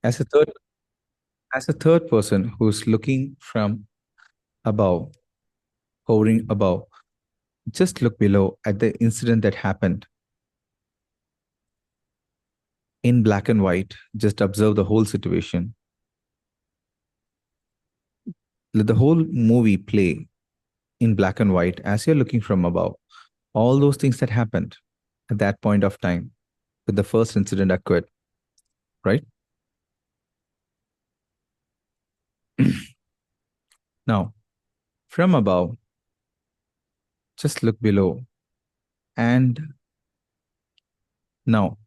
As a third, as a third person who's looking from above, hovering above, just look below at the incident that happened in black and white. Just observe the whole situation. Let the whole movie play in black and white as you're looking from above. All those things that happened at that point of time when the first incident occurred, right? Now, from above, just look below. And now,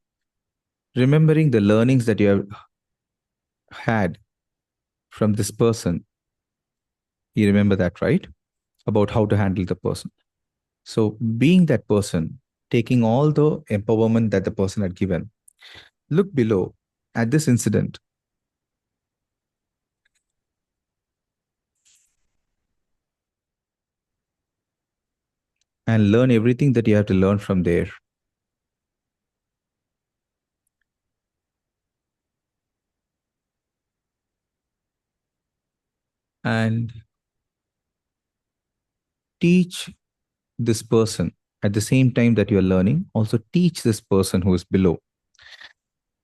remembering the learnings that you have had from this person, you remember that, right? About how to handle the person. So, being that person, taking all the empowerment that the person had given, look below at this incident and learn everything that you have to learn from there. And teach this person at the same time that you're learning. Also, teach this person who is below,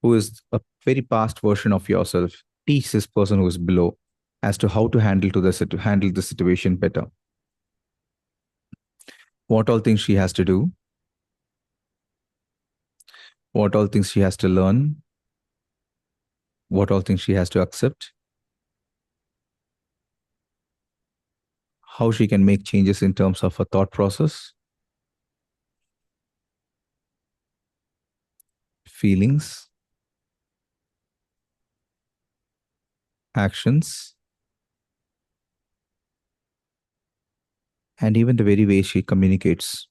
who is a very past version of yourself. Teach this person who is below as to how to handle the situation better. What all things she has to do, what all things she has to learn, what all things she has to accept, how she can make changes in terms of her thought process, feelings, actions, and even the very way she communicates.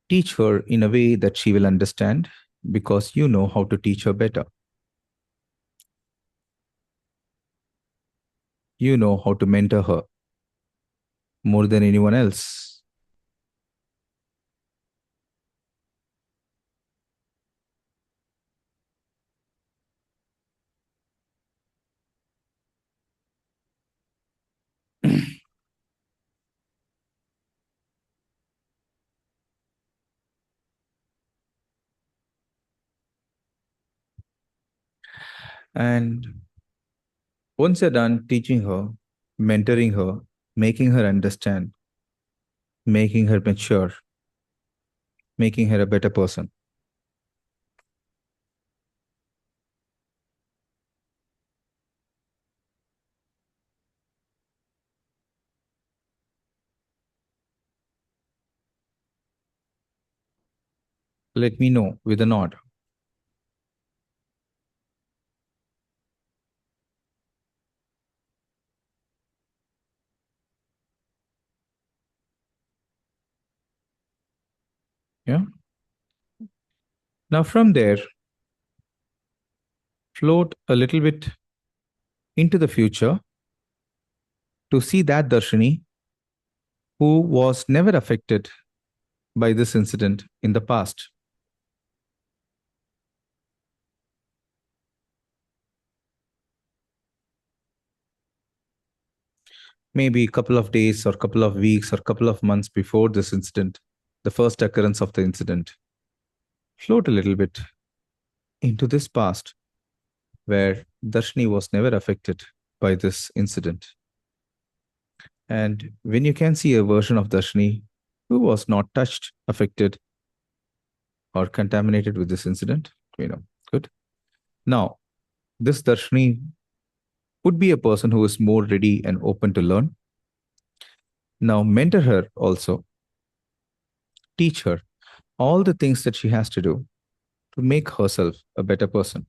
Teach her in a way that she will understand because you know how to teach her better. You know how to mentor her more than anyone else. And once you're done teaching her, mentoring her, making her understand, making her mature, making her a better person, let me know with a nod. Yeah. Now, from there, float a little bit into the future to see that Darshini who was never affected by this incident in the past. Maybe a couple of days or couple of weeks or couple of months before this incident, the first occurrence of the incident. Float a little bit into this past where Darshini was never affected by this incident. And when you can see a version of Darshini who was not touched, affected, or contaminated with this incident, good. Now, this Darshini would be a person who is more ready and open to learn. Now, mentor her also, teach her all the things that she has to do to make herself a better person.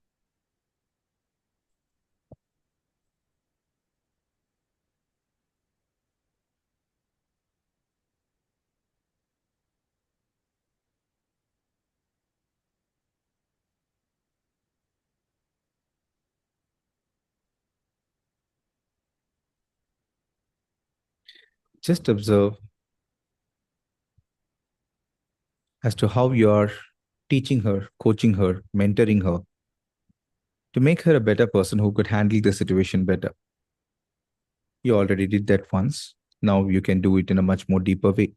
Just observe as to how you are teaching her, coaching her, mentoring her to make her a better person who could handle the situation better. You already did that once. Now you can do it in a much more deeper way.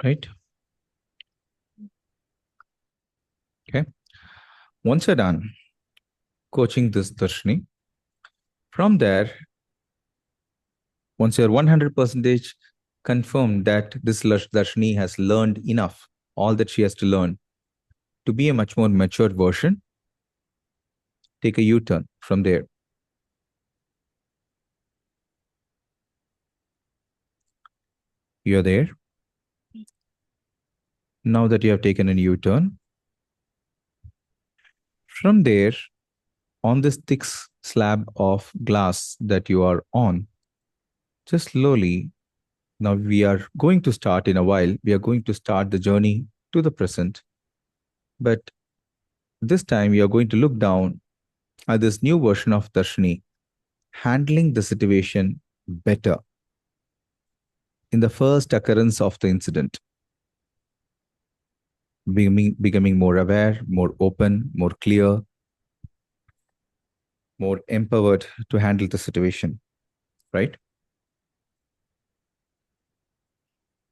Right? Okay. Once you're done coaching this Darshini, from there, once you're 100% confirmed that this Darshini has learned enough, all that she has to learn to be a much more matured version, take a U turn from there. You're there. Now that you have taken a U turn, from there, on this thick slab of glass that you are on, just slowly, now we are going to start in a while, we are going to start the journey to the present. But this time, you are going to look down at this new version of Darshini handling the situation better in the first occurrence of the incident, becoming more aware, more open, more clear, more empowered to handle the situation, right?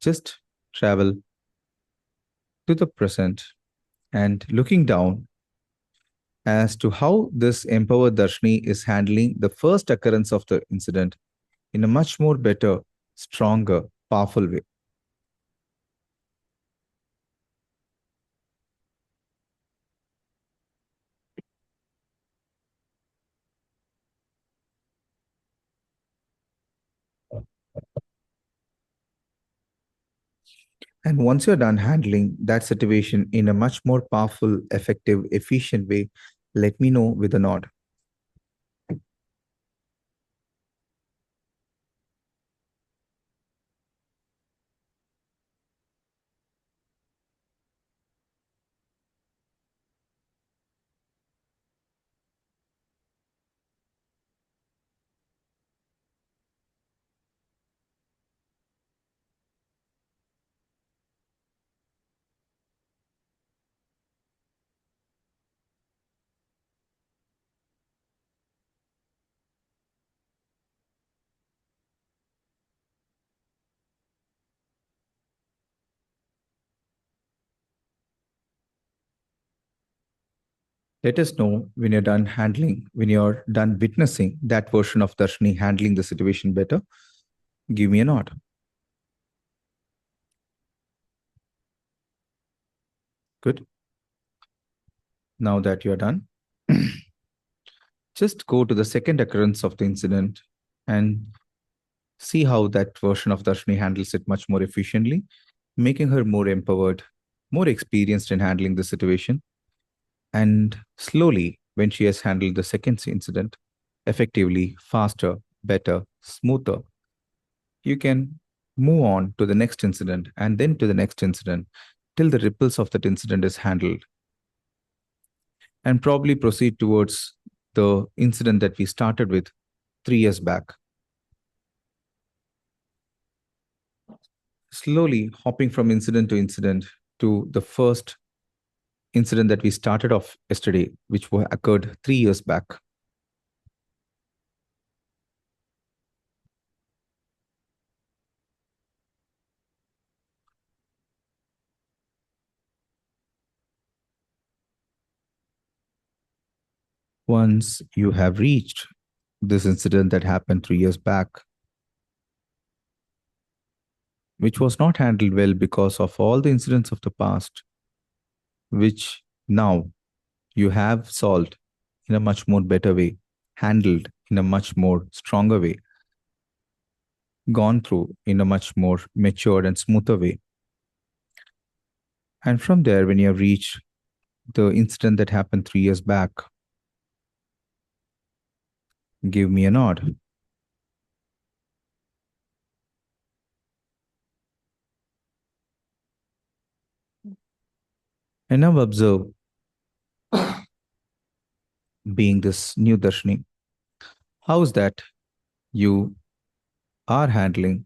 Just travel to the present and looking down as to how this empowered Darshini is handling the first occurrence of the incident in a much more better, stronger, powerful way. And once you're done handling that situation in a much more powerful, effective, efficient way, let me know with a nod. Let us know when you're done handling, when you're done witnessing that version of Darshini handling the situation better. Give me a nod. Good. Now that you're done, just go to the second occurrence of the incident and see how that version of Darshini handles it much more efficiently, making her more empowered, more experienced in handling the situation. And slowly, when she has handled the second incident effectively, faster, better, smoother, you can move on to the next incident and then to the next incident till the ripples of that incident is handled and probably proceed towards the incident that we started with 3 years back. Slowly hopping from incident to incident to the first incident that we started off yesterday, which occurred 3 years back. Once you have reached this incident that happened 3 years back, which was not handled well because of all the incidents of the past, which now you have solved in a much more better way, handled in a much more stronger way, gone through in a much more matured and smoother way. And from there, when you have reached the incident that happened 3 years back, give me a nod. And now observe being this new Darshini. How is that you are handling?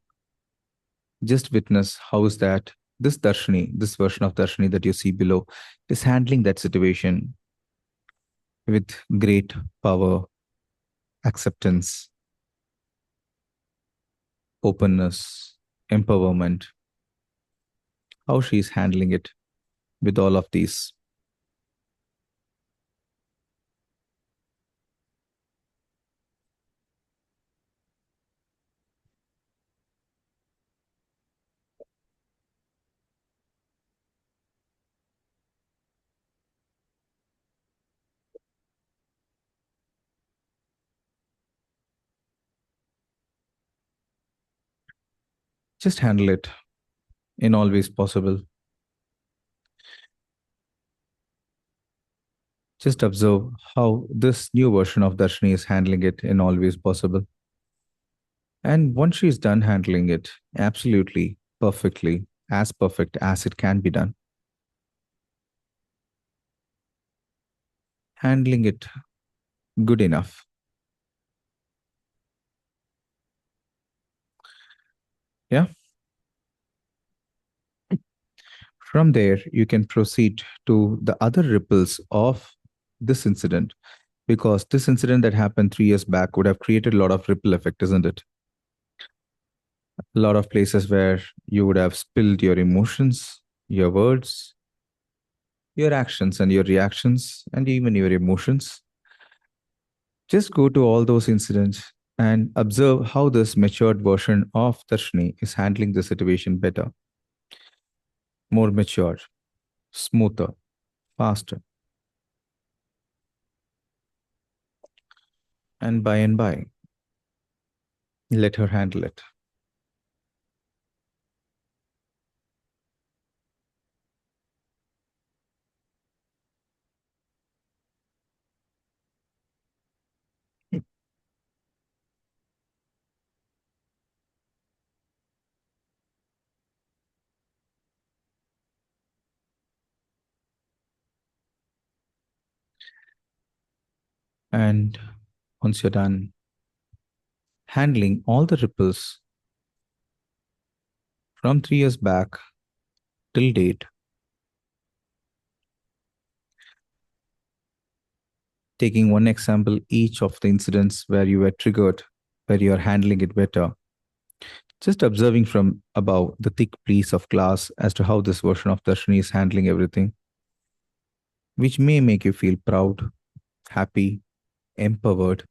Just witness how is that this Darshini, this version of Darshini that you see below, is handling that situation with great power, acceptance, openness, empowerment. How she is handling it with all of these. Just handle it in all ways possible. Just observe how this new version of Darshini is handling it in all ways possible. And once she's done handling it absolutely perfectly, as perfect as it can be done, handling it good enough. Yeah. From there, you can proceed to the other ripples of this incident because this incident that happened 3 years back would have created a lot of ripple effect, isn't it? A lot of places where you would have spilled your emotions, your words, your actions, and your reactions, and even your emotions. Just go to all those incidents and observe how this matured version of Darshini is handling the situation better, more mature, smoother, faster, and by, let her handle it. And once you're done handling all the ripples from 3 years back till date, taking one example each of the incidents where you were triggered, where you are handling it better, just observing from above the thick piece of glass as to how this version of Darshini is handling everything, which may make you feel proud, happy, empowered,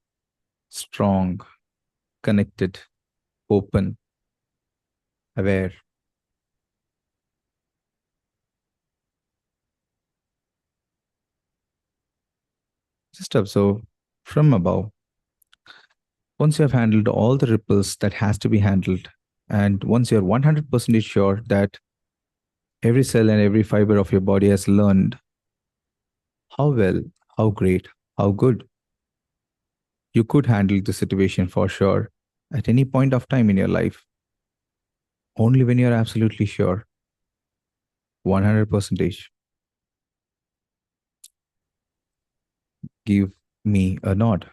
strong, connected, open, aware. Just observe from above. Once you have handled all the ripples that has to be handled, and once you're 100% sure that every cell and every fiber of your body has learned how well, how great, how good you could handle the situation for sure at any point of time in your life, only when you're absolutely sure, 100%, give me a nod.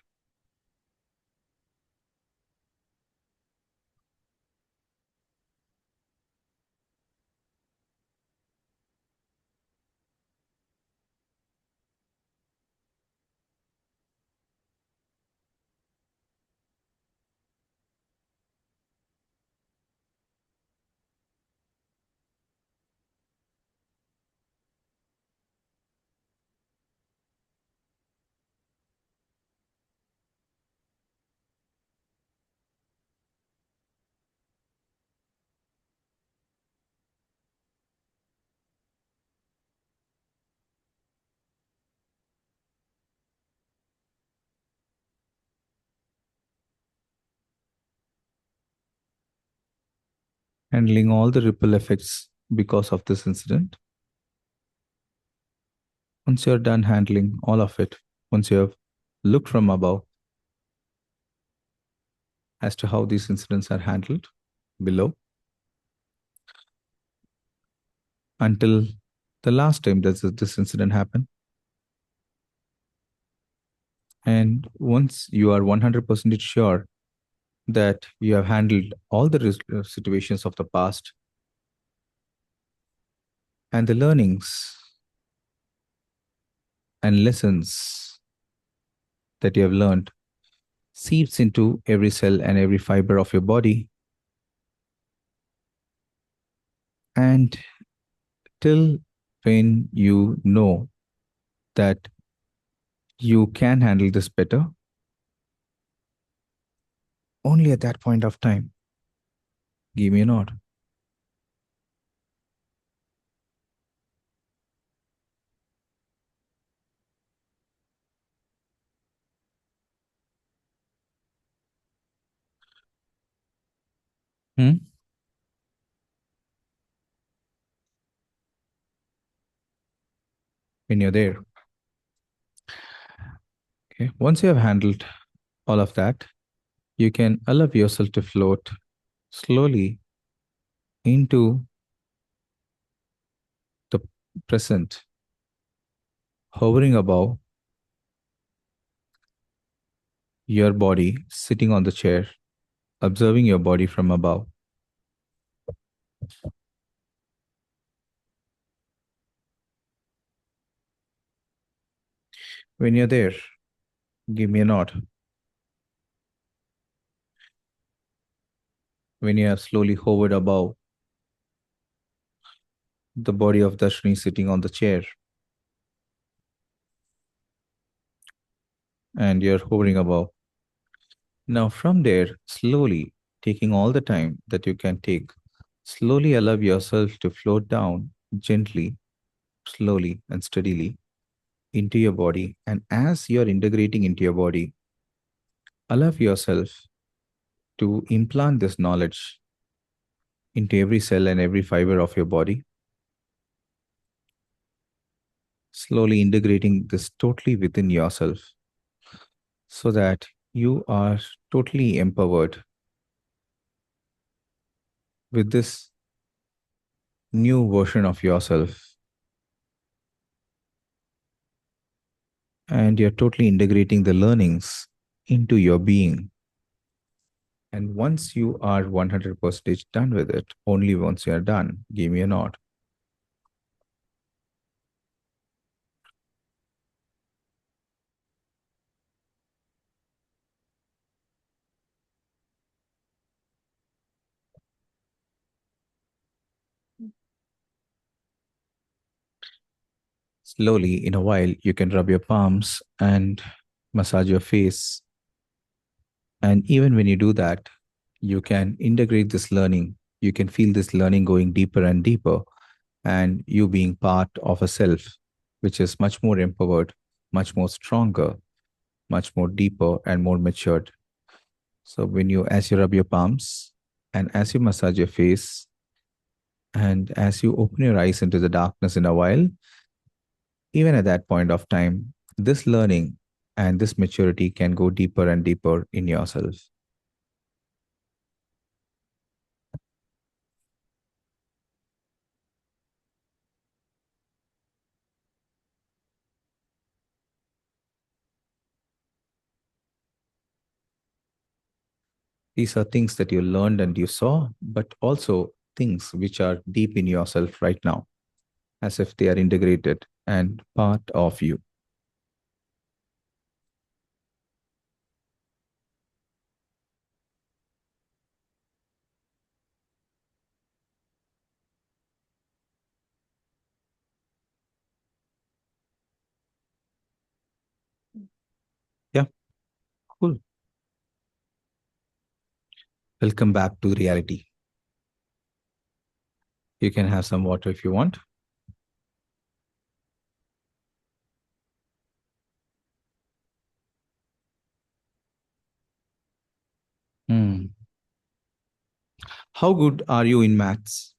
Handling all the ripple effects because of this incident. Once you're done handling all of it, once you have looked from above as to how these incidents are handled below, until the last time that this incident happened, and once you are 100% sure that you have handled all the situations of the past and the learnings and lessons that you have learned seeps into every cell and every fiber of your body. And till when you know that you can handle this better, only at that point of time, give me a nod. Hmm? When you're there. Okay. Once you have handled all of that, you can allow yourself to float slowly into the present, hovering above your body, sitting on the chair, observing your body from above. When you're there, give me a nod. When you have slowly hovered above the body of Darshini sitting on the chair, and you're hovering above. Now, from there, slowly taking all the time that you can take, slowly allow yourself to float down gently, slowly, and steadily into your body. And as you're integrating into your body, allow yourself to implant this knowledge into every cell and every fiber of your body, slowly integrating this totally within yourself so that you are totally empowered with this new version of yourself, and you're totally integrating the learnings into your being. And once you are 100% done with it, only once you are done, give me a nod. Slowly, in a while, you can rub your palms and massage your face. And even when you do that, you can integrate this learning. You can feel this learning going deeper and deeper, and you being part of a self which is much more empowered, much more stronger, much more deeper, and more matured. So, when you, as you rub your palms and as you massage your face, and as you open your eyes into the darkness in a while, even at that point of time, this learning and this maturity can go deeper and deeper in yourself. These are things that you learned and you saw, but also things which are deep in yourself right now, as if they are integrated and part of you. Yeah, cool. Welcome back to reality. You can have some water if you want. Hmm. How good are you in maths?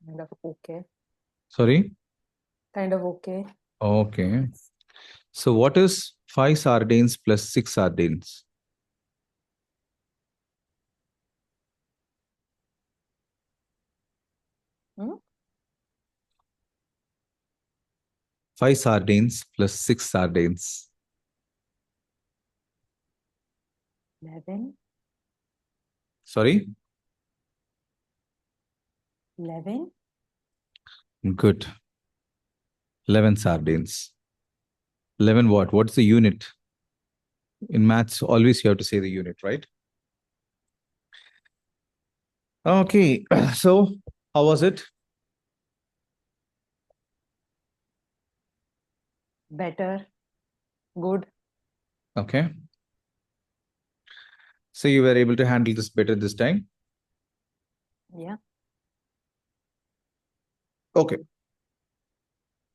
Kind of okay. Sorry? Kind of okay. Okay. So what is 5 sardines plus 6 sardines? Hmm? 5 sardines plus 6 sardines. 11. Sorry? 11. Good. 11 sardines. 11 what? What's the unit? In maths, always you have to say the unit, right? Okay. So how was it? Better. Good. Okay. So you were able to handle this better this time? Yeah. Okay.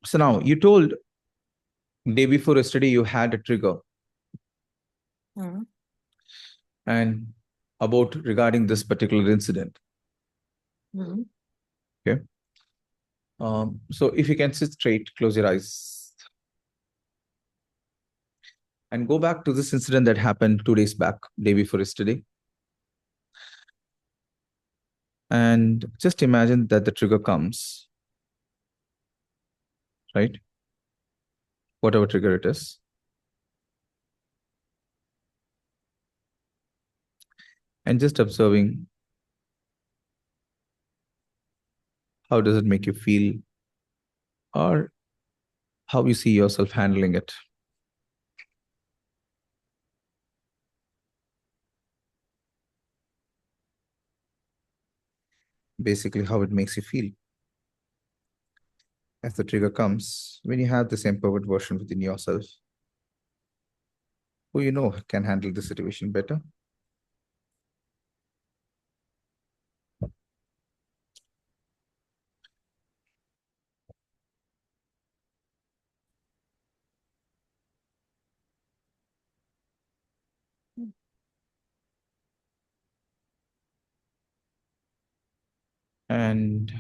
So now you told day before yesterday you had a trigger Hmm. and about regarding this particular incident. Hmm. Okay. So if you can sit straight, close your eyes and go back to this incident that happened 2 days back, day before yesterday. And just imagine that the trigger comes, right? Whatever trigger it is. And just observing how does it make you feel or how you see yourself handling it. Basically, how it makes you feel as the trigger comes when you have this empowered version within yourself who you know can handle the situation better. And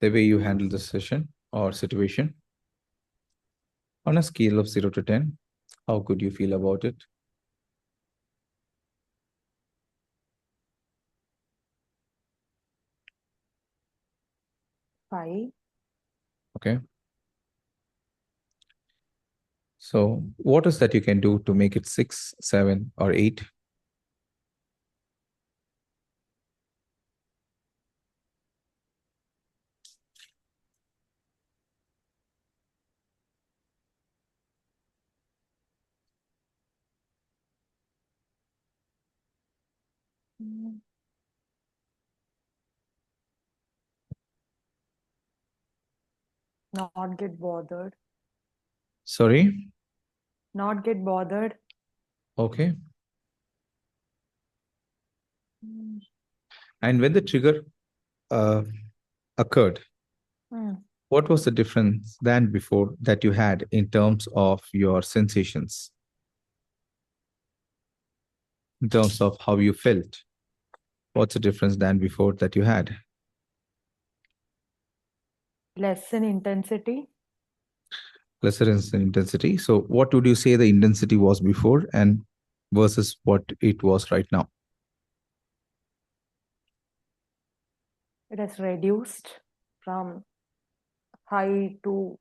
the way you handle the session or situation on a scale of 0 to 10, how could you feel about it? 5. Okay. So what is that you can do to make it 6, 7, or 8? Hmm. Not get bothered. Sorry? Not get bothered. Okay. Hmm. And when the trigger uh, occurred, Hmm. what was the difference than before that you had in terms of your sensations, in terms of how you felt? What's the difference than before that you had? Less in intensity. Lesser in intensity. So, what would you say the intensity was before and versus what it was right now? It has reduced from high to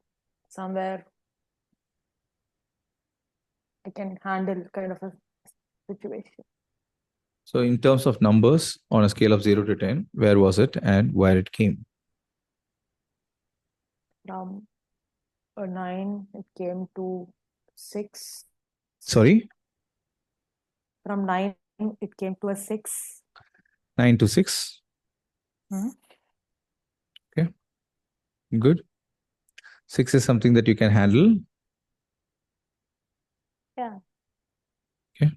somewhere I can handle kind of a situation. So, in terms of numbers on a scale of 0 to 10, where was it and where it came? From a 9, it came to 6. Sorry, From 9, it came to a 6. 9 to 6. Hmm? Okay, good. 6 is something that you can handle. Yeah. Okay,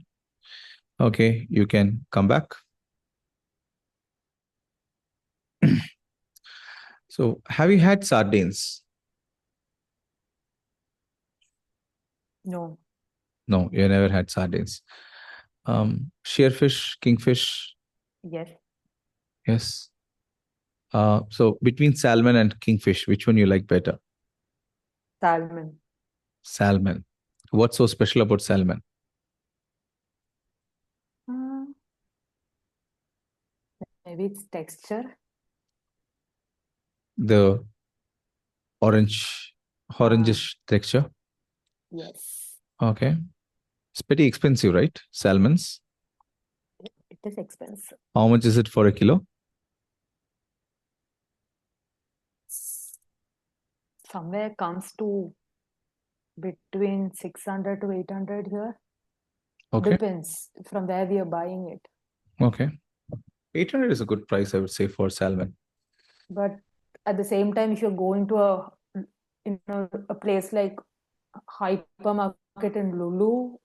okay, you can come back. So, have you had sardines? No. No, you never had sardines. Shearfish, kingfish. Yes. Yes. So between salmon and kingfish, which one you like better? Salmon. Salmon. What's so special about salmon? Uh, Maybe it's texture. The orange, Ah, orangish texture. yes. Okay. It's pretty expensive, right? Salmons. It is expensive. How much is it for a kilo? Somewhere comes to between 600 to 800 here. Okay. Depends from where we are buying it. Okay. 800 is a good price, I would say, for salmon. But at the same time, if you're going to a place like hypermarket in Lulu,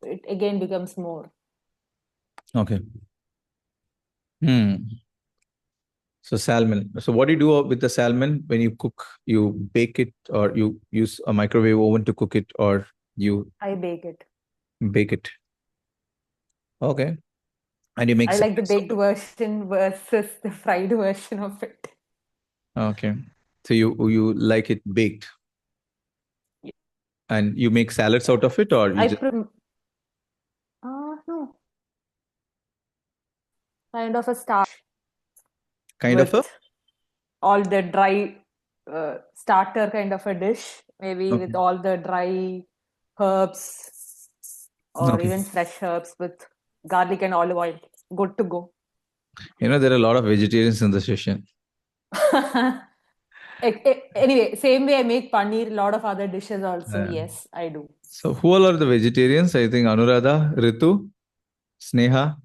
it again becomes more. Okay. Hmm. So salmon. So what do you do with the salmon when you cook? You bake it, or you use a microwave oven to cook it, or you I bake it. bake it. Okay. And you make I like the salads out baked of version versus the fried version of it. it. Okay. So you like it baked, and you make salads out of it, or you I just no, kind of a starch kind of a. with all the dry starter kind of a dish, maybe Okay. with all the dry herbs or Okay. even fresh herbs with garlic and olive oil. Good to go. There are a lot of vegetarians in the session. Anyway, same way I make paneer, a lot of other dishes also. Uh, Yes, I do. so who all are the vegetarians? I think Anuradha, Ritu, Sneha,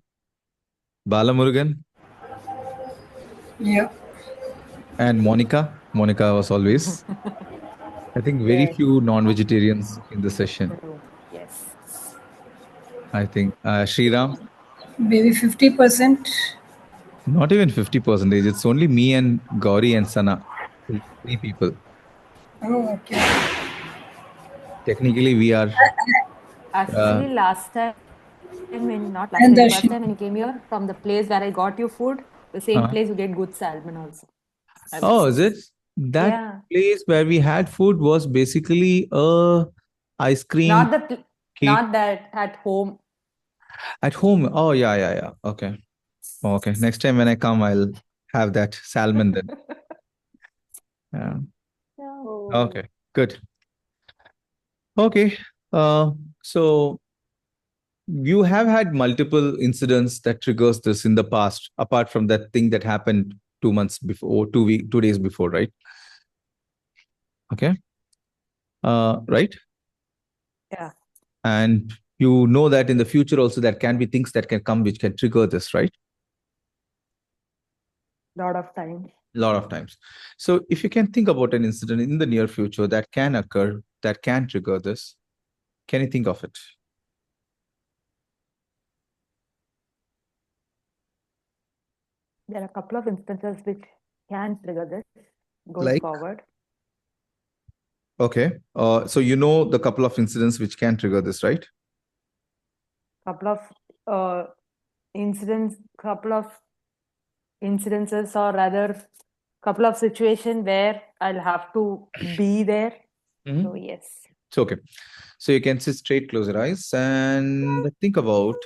Balamurugan, Yeah, and Monica. Monica was always. I think very There, few non-vegetarians in the session. room. Yes. I think Sriram, maybe 50%. not even 50%. It's only me and Gauri and Sana. Three people. Oh, okay. Technically, we are uh, Actually, last time when not last And time, first Darshini. time when you came here from the place where I got you food, the same uh, place you get good salmon also. I would oh, say. is it? That Yeah. place where we had food was basically a ice cream Not the cake not that at home. at home. Oh, yeah, yeah, yeah. Okay. Okay. Next time when I come, I'll have that salmon then. Yeah. Oh, Okay. Good. Okay. Uh, so you have had multiple incidents that triggers this in the past, apart from that thing that happened 2 months before, 2 days before, right? Okay. Right. yeah. And you know that in the future also there can be things that can come which can trigger this, right? Lot of time. A lot of times. So if you can think about an incident in the near future that can occur, that can trigger this, can you think of it? There are a couple of instances which can trigger this going Like, forward. okay. So you know the couple of incidents which can trigger this, right? Couple of uh, couple of incidences, or rather, couple of situations where I'll have to be there. So Mhm. yes, It's okay. So you can sit straight, close your eyes, and think about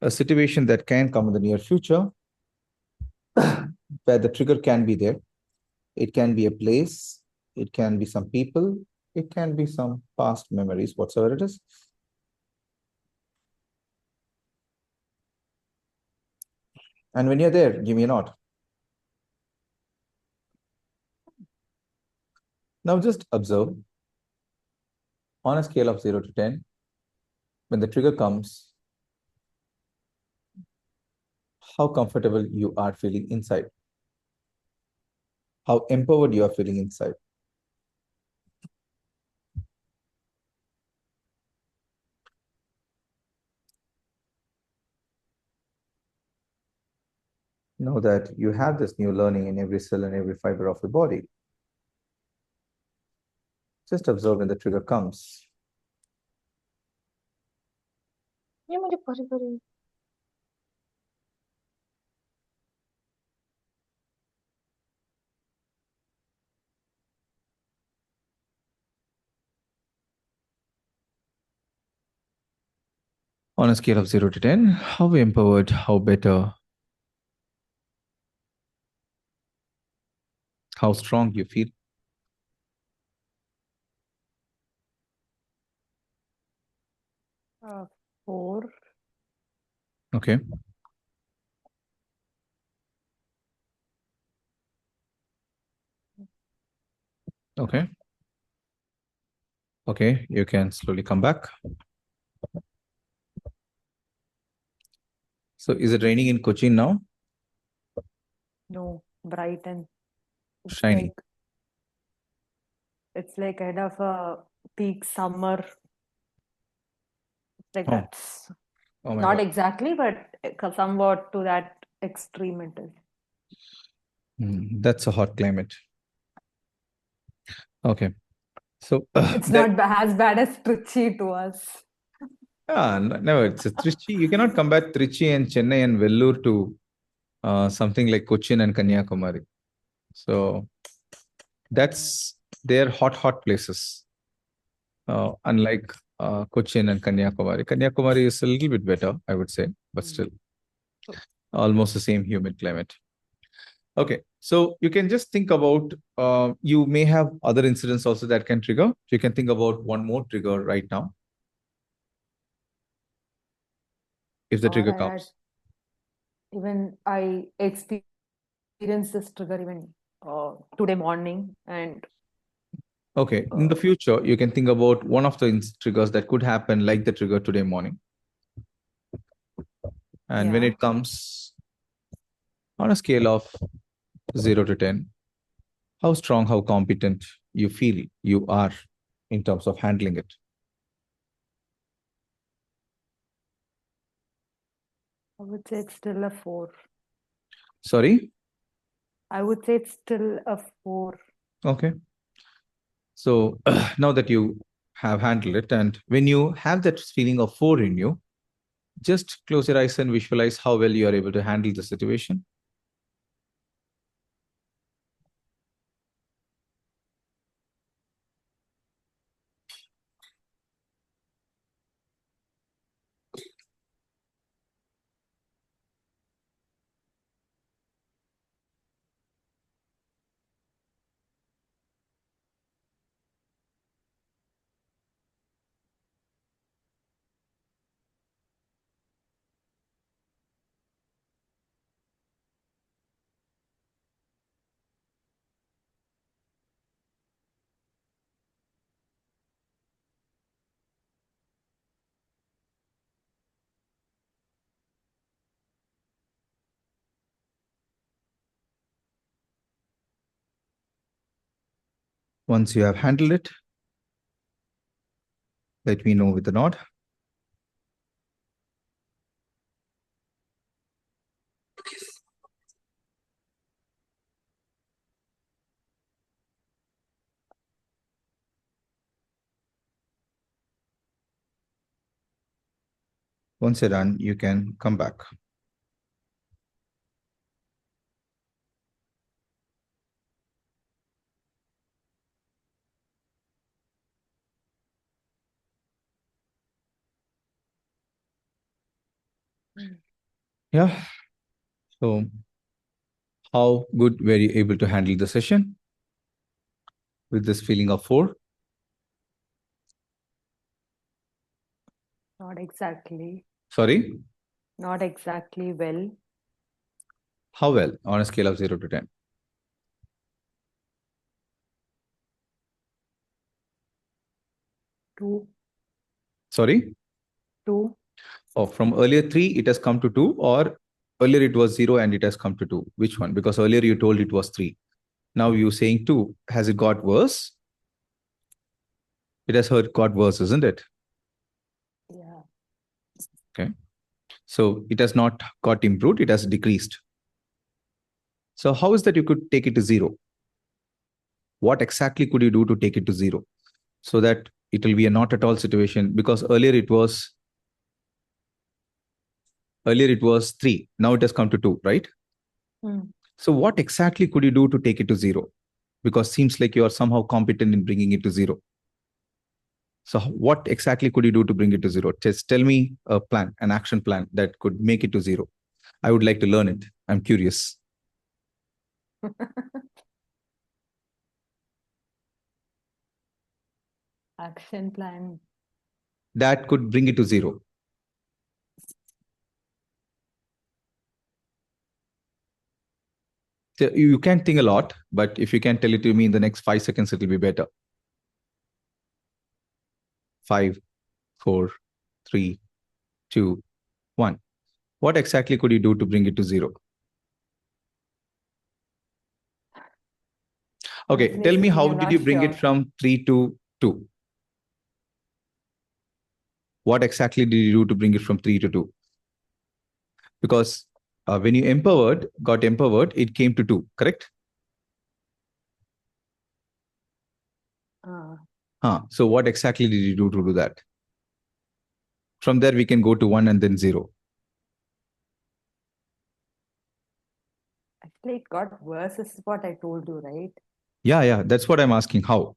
a situation that can come in the near future where the trigger can be there. It can be a place, it can be some people, it can be some past memories, whatsoever it is. And when you're there, give me a nod. Now just observe on a scale of 0 to 10, when the trigger comes, how comfortable you are feeling inside, how empowered you are feeling inside. Know that you have this new learning in every cell and every fiber of your body. Just observe when the trigger comes. ये मुझे परी परी On a scale of 0 to 10, how empowered, how better, how strong you feel? Uh, 4. Okay. Okay. Okay. You can slowly come back. So is it raining in Cochin now? No, bright and it's Shiny. like kind of a peak summer. It's like Oh. that's Oh my not God. exactly, but somewhat to that extreme it is. That's a hot climate. Okay. So It's that, not as bad as Trichy to us. no, it's a Trichy. You cannot compare Trichy and Chennai and Vellore to something like Cochin and Kanyakumari. So that's they're hot places. Unlike Cochin and Kanyakumari. Kanyakumari is a little bit better, I would say, but still almost the same humid climate. Okay, so you can just think about, you may have other incidents also that can trigger. So you can think about one more trigger right now, if the Or trigger I had comes. even I experienced this trigger even today morning, and Okay, in the future, you can think about one of the triggers that could happen, like the trigger today morning. And when yeah, it comes on a scale of 0 to 10, how strong, how competent you feel you are in terms of handling it. I would say it's still a 4. Sorry? I would say it's still a 4. Okay. So now that you have handled it, and when you have that feeling of 4 in you, just close your eyes and visualize how well you are able to handle the situation. Once you have handled it, let me know with a nod. Once you're done, you can come back. Yeah. So how good were you able to handle the session with this feeling of 4? Not exactly. Sorry? Not exactly well. How well on a scale of 0 to 10? 2. Sorry? 2. Oh, from earlier 3, it has come to 2, or earlier it was 0 and it has come to 2? Which one? Because earlier you told it was 3. Now you're saying 2. Has it got worse? It has got worse, isn't it? Yeah. Okay. So it has not got improved, it has decreased. So how is that you could take it to 0? What exactly could you do to take it to 0? So that it will be a not at all situation? Because earlier it was Earlier it was 3. Now it has come to 2, right? So what exactly could you do to take it to 0? Because seems like you are somehow competent in bringing it to 0. So what exactly could you do to bring it to 0? Just tell me a plan, an action plan that could make it to 0. I would like to learn it. I'm curious. Action plan. That could bring it to 0. So you can think a lot, but if you can tell it to me in the next 5 seconds, it will be better. 5, 4, 3, 2, 1. What exactly could you do to bring it to 0? Okay, Honestly tell me, how speaking, I'm did you not bring it sure. from 3 to 2? What exactly did you do to bring it from 3 to 2? Because when you got empowered, it came to 2, correct? So what exactly did you do to do that? From there, we can go to 1 and then 0. Actually, it got worse, is what I told you, right? Yeah, that's what I'm asking. How?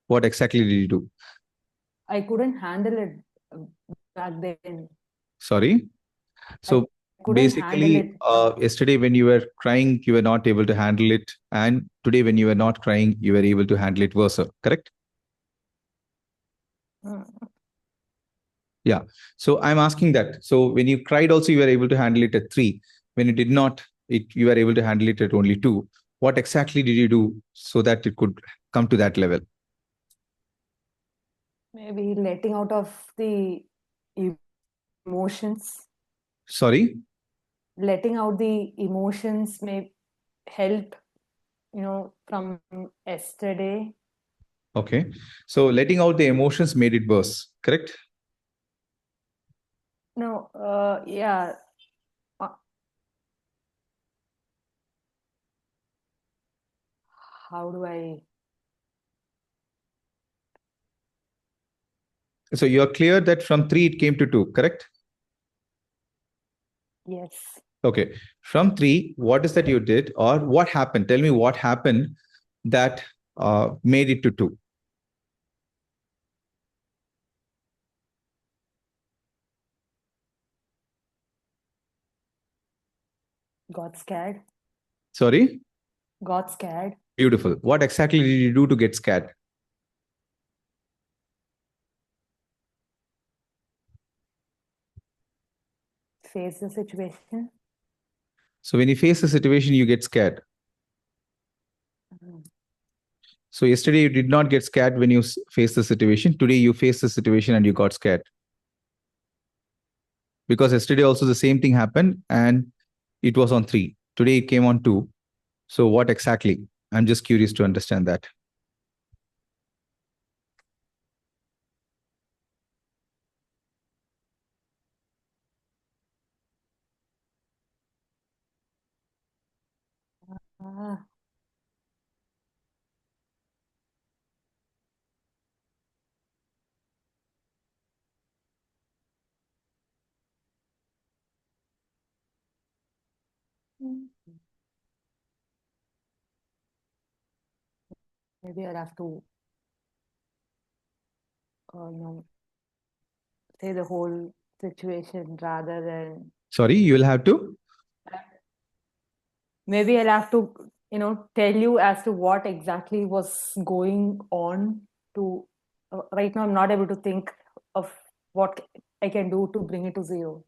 What exactly did you do? I couldn't handle it back then. Sorry? So Couldn't handle basically, it. yesterday when you were crying, you were not able to handle it. And today when you were not crying, you were able to handle it versa, correct? Yeah. So I'm asking that. So when you cried also, you were able to handle it at 3. When you did not, you were able to handle it at only 2. What exactly did you do so that it could come to that level? Maybe letting out of the emotions. Sorry? Letting out the emotions may help, from yesterday. Okay. So letting out the emotions made it worse, correct? No, yeah. How do I? So you're clear that from 3 it came to 2, correct? Yes. Okay. From 3, what is that you did, or what happened? Tell me what happened that made it to 2. Got scared. Sorry? Got scared. Beautiful. What exactly did you do to get scared? Face the situation. So when you face a situation, you get scared. So yesterday you did not get scared when you faced the situation. Today you faced the situation and you got scared. Because yesterday also the same thing happened and it was on 3. Today it came on 2. So what exactly? I'm just curious to understand that. Maybe I'll have to say the whole situation rather than. Sorry, you will have to? Maybe I'll have to, tell you as to what exactly was going on. Right now, I'm not able to think of what I can do to bring it to 0.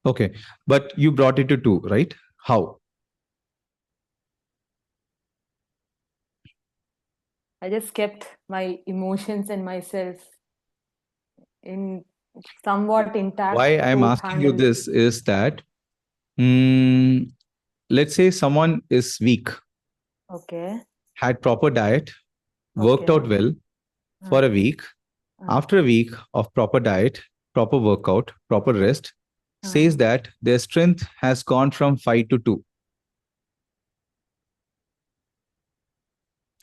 Okay. But you brought it to 2, right? How? I just kept my emotions and myself in somewhat intact. Why I'm asking you this is that, let's say someone is weak. Okay. Had proper diet, worked out well for a week. After a week of proper diet, proper workout, proper rest, says that their strength has gone from 5 to 2.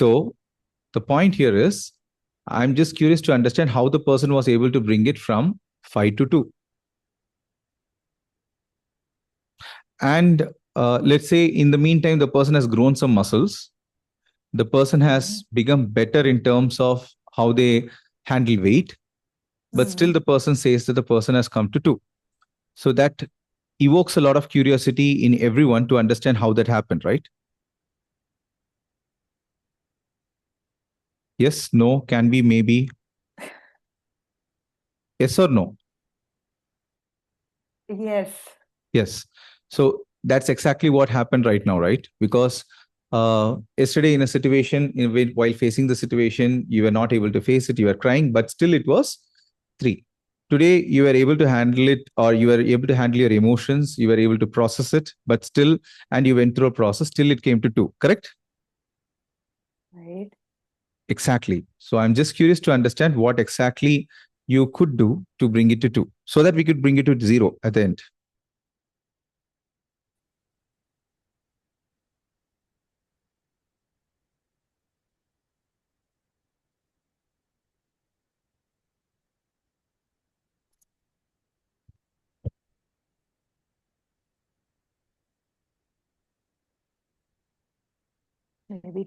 So the point here is, I'm just curious to understand how the person was able to bring it from 5 to 2. And let's say in the meantime, the person has grown some muscles. The person has become better in terms of how they handle weight, but still the person says that the person has come to two. So that evokes a lot of curiosity in everyone to understand how that happened, right? Yes, no, can be, maybe. Yes or no? Yes. Yes. So that's exactly what happened right now, right? Because yesterday, in a situation while facing the situation, you were not able to face it, you were crying, but still it was three. Today, you were able to handle it, or you were able to handle your emotions, you were able to process it, but still, and you went through a process, till it came to two, correct? Right. Exactly. So I'm just curious to understand what exactly you could do to bring it to two, so that we could bring it to zero at the end. Maybe